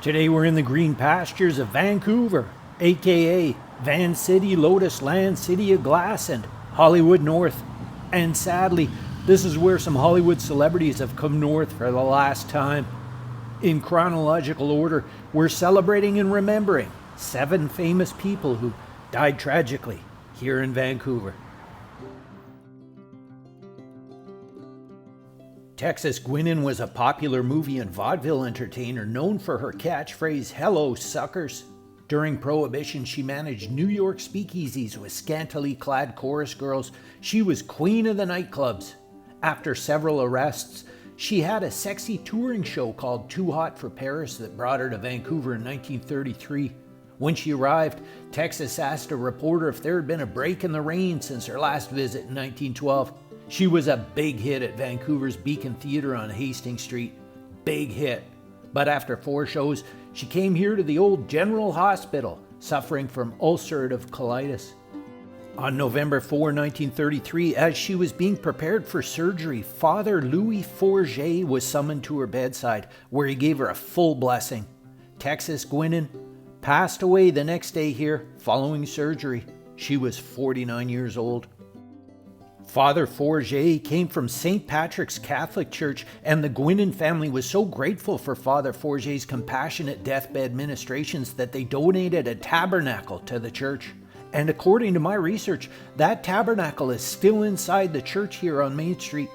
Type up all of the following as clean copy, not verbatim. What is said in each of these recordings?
Today we're in the green pastures of Vancouver, aka Van City, Lotus Land, City of Glass, and Hollywood North. And sadly, this is where some Hollywood celebrities have come north for the last time. In chronological order, we're celebrating and remembering 7 famous people who died tragically here in Vancouver. Texas Guinan was a popular movie and vaudeville entertainer known for her catchphrase, "Hello, suckers." During Prohibition, she managed New York speakeasies with scantily clad chorus girls. She was queen of the nightclubs. After several arrests, she had a sexy touring show called Too Hot for Paris that brought her to Vancouver in 1933. When she arrived, Texas asked a reporter if there had been a break in the rain since her last visit in 1912. She was a big hit at Vancouver's Beacon Theatre on Hastings Street. Big hit. But after 4 shows, she came here to the old General Hospital, suffering from ulcerative colitis. On November 4, 1933, as she was being prepared for surgery, Father Louis Forget was summoned to her bedside, where he gave her a full blessing. Texas Guinan passed away the next day here, following surgery. She was 49 years old. Father Forget came from St. Patrick's Catholic Church, and the Guinan family was so grateful for Father Forget's compassionate deathbed ministrations that they donated a tabernacle to the church. And according to my research, that tabernacle is still inside the church here on Main Street.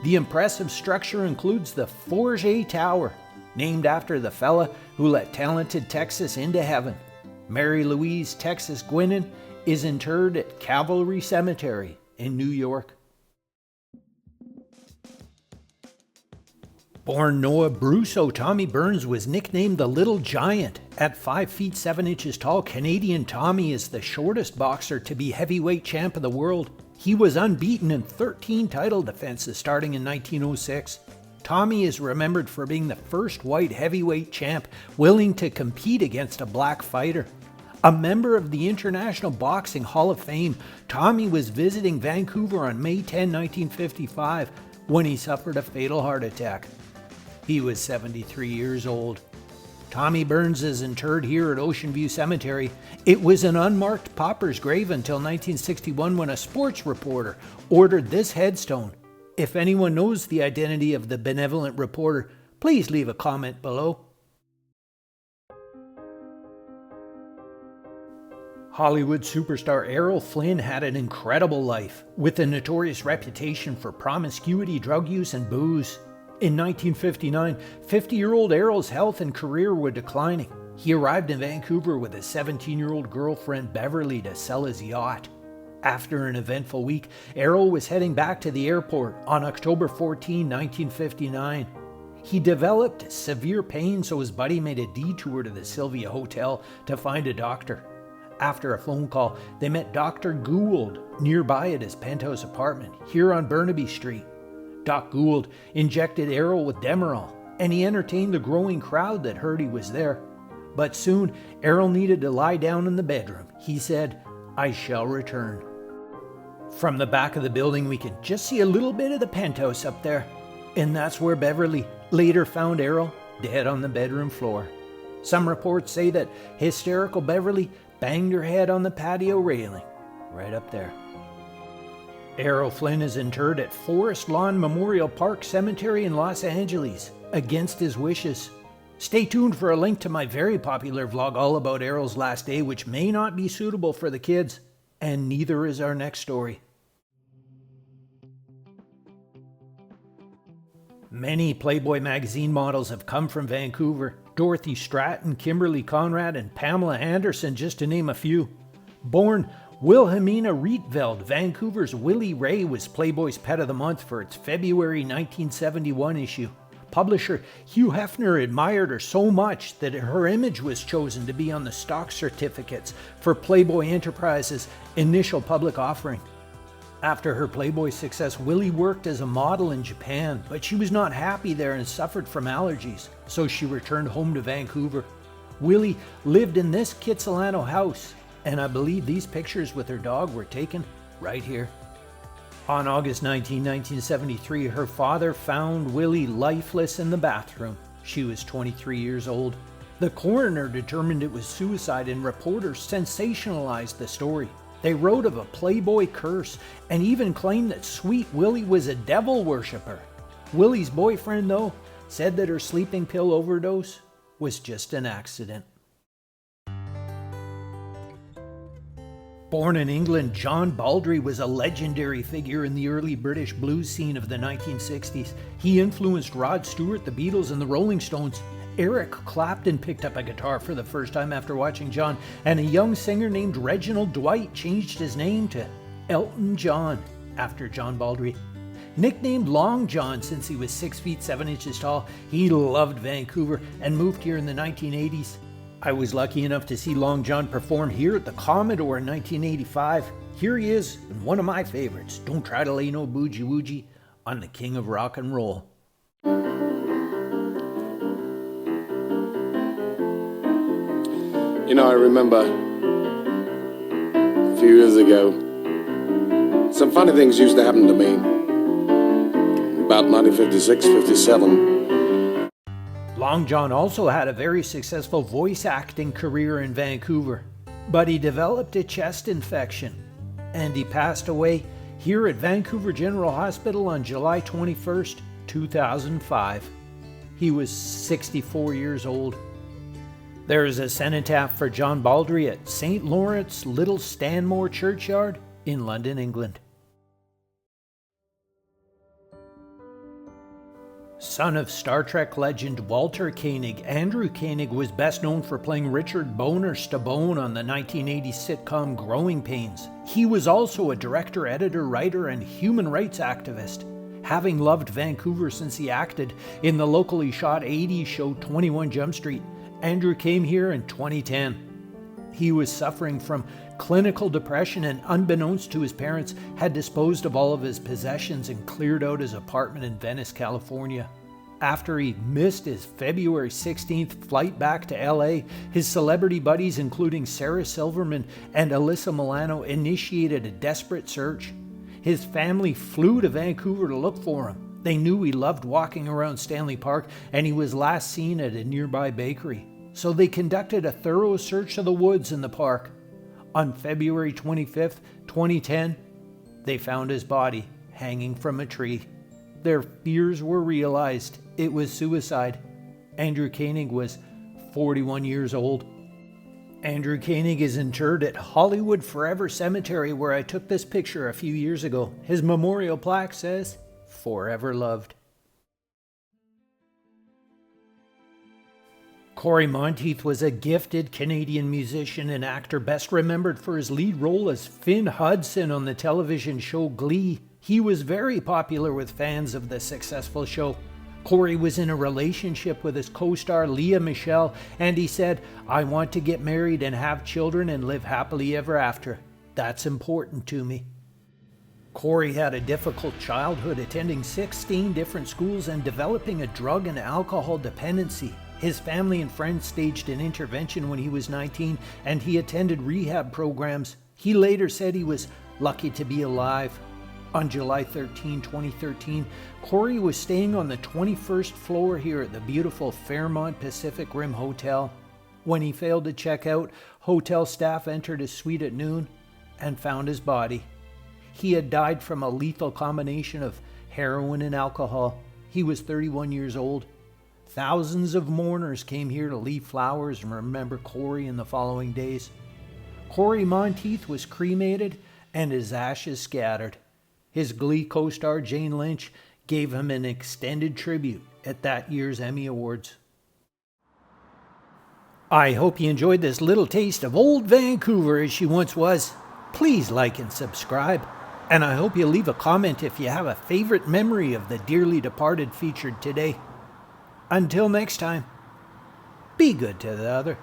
The impressive structure includes the Forget Tower, named after the fella who let talented Texas into heaven. Mary Louise Texas Guinan is interred at Cavalry Cemetery in New York. Born Noah Brusso, Tommy Burns was nicknamed the Little Giant. At 5 feet 7 inches tall, Canadian Tommy is the shortest boxer to be heavyweight champ of the world. He was unbeaten in 13 title defenses starting in 1906. Tommy is remembered for being the first white heavyweight champ willing to compete against a black fighter. A member of the International Boxing Hall of Fame, Tommy was visiting Vancouver on May 10, 1955, when he suffered a fatal heart attack. He was 73 years old. Tommy Burns is interred here at Ocean View Cemetery. It was an unmarked pauper's grave until 1961 when a sports reporter ordered this headstone. If anyone knows the identity of the benevolent reporter, please leave a comment below. Hollywood superstar Errol Flynn had an incredible life, with a notorious reputation for promiscuity, drug use, and booze. In 1959, 50-year-old Errol's health and career were declining. He arrived in Vancouver with his 17-year-old girlfriend Beverly to sell his yacht. After an eventful week, Errol was heading back to the airport on October 14, 1959. He developed severe pain, so his buddy made a detour to the Sylvia Hotel to find a doctor. After a phone call, they met Dr. Gould nearby at his penthouse apartment here on Burnaby Street. Doc Gould injected Errol with Demerol, and he entertained the growing crowd that heard he was there. But soon, Errol needed to lie down in the bedroom. He said, "I shall return." From the back of the building, we can just see a little bit of the penthouse up there. And that's where Beverly later found Errol dead on the bedroom floor. Some reports say that hysterical Beverly banged her head on the patio railing, right up there. Errol Flynn is interred at Forest Lawn Memorial Park Cemetery in Los Angeles, against his wishes. Stay tuned for a link to my very popular vlog all about Errol's last day, which may not be suitable for the kids, and neither is our next story. Many Playboy magazine models have come from Vancouver. Dorothy Stratton, Kimberly Conrad, and Pamela Anderson, just to name a few. Born Wilhelmina Rietveld, Vancouver's Willy Ray was Playboy's Pet of the Month for its February 1971 issue. Publisher Hugh Hefner admired her so much that her image was chosen to be on the stock certificates for Playboy Enterprises' initial public offering. After her Playboy success, Willy worked as a model in Japan, but she was not happy there and suffered from allergies, so she returned home to Vancouver. Willy lived in this Kitsilano house, and I believe these pictures with her dog were taken right here. On August 19, 1973, her father found Willy lifeless in the bathroom. She was 23 years old. The coroner determined it was suicide and reporters sensationalized the story. They wrote of a playboy curse and even claimed that Sweet Willie was a devil worshiper. Willie's boyfriend, though, said that her sleeping pill overdose was just an accident. Born in England, John Baldry was a legendary figure in the early British blues scene of the 1960s. He influenced Rod Stewart, the Beatles, and the Rolling Stones. Eric Clapton picked up a guitar for the first time after watching John, and a young singer named Reginald Dwight changed his name to Elton John after John Baldry. Nicknamed Long John since he was 6 feet 7 inches tall, he loved Vancouver and moved here in the 1980s. I was lucky enough to see Long John perform here at the Commodore in 1985. Here he is in one of my favorites, Don't Try to Lay No Boogie Woogie on the King of Rock and Roll. You know, I remember a few years ago, some funny things used to happen to me. About 1956, 57. Long John also had a very successful voice acting career in Vancouver, but he developed a chest infection, and he passed away here at Vancouver General Hospital on July 21st, 2005. He was 64 years old. There is a cenotaph for John Baldry at St. Lawrence Little Stanmore Churchyard in London, England. Son of Star Trek legend Walter Koenig, Andrew Koenig was best known for playing Richard Boner Stabone on the 1980s sitcom Growing Pains. He was also a director, editor, writer, and human rights activist. Having loved Vancouver since he acted in the locally shot 80s show 21 Jump Street, Andrew came here in 2010. He was suffering from clinical depression and, unbeknownst to his parents, had disposed of all of his possessions and cleared out his apartment in Venice, California. After he missed his February 16th flight back to LA, his celebrity buddies, including Sarah Silverman and Alyssa Milano, initiated a desperate search. His family flew to Vancouver to look for him. They knew he loved walking around Stanley Park, and he was last seen at a nearby bakery. So they conducted a thorough search of the woods in the park. On February 25th, 2010, they found his body hanging from a tree. Their fears were realized. It was suicide. Andrew Koenig was 41 years old. Andrew Koenig is interred at Hollywood Forever Cemetery, where I took this picture a few years ago. His memorial plaque says, "Forever loved." Cory Monteith was a gifted Canadian musician and actor, best remembered for his lead role as Finn Hudson on the television show Glee. He was very popular with fans of the successful show. Cory was in a relationship with his co-star Leah Michelle, and he said, "I want to get married and have children and live happily ever after. That's important to me." Cory had a difficult childhood, attending 16 different schools and developing a drug and alcohol dependency. His family and friends staged an intervention when he was 19, and he attended rehab programs. He later said he was lucky to be alive. On July 13, 2013, Cory was staying on the 21st floor here at the beautiful Fairmont Pacific Rim Hotel. When he failed to check out, hotel staff entered his suite at noon and found his body. He had died from a lethal combination of heroin and alcohol. He was 31 years old. Thousands of mourners came here to leave flowers and remember Cory in the following days. Cory Monteith was cremated and his ashes scattered. His Glee co-star Jane Lynch gave him an extended tribute at that year's Emmy Awards. I hope you enjoyed this little taste of old Vancouver as she once was. Please like and subscribe. And I hope you leave a comment if you have a favorite memory of the dearly departed featured today. Until next time, be good to the other.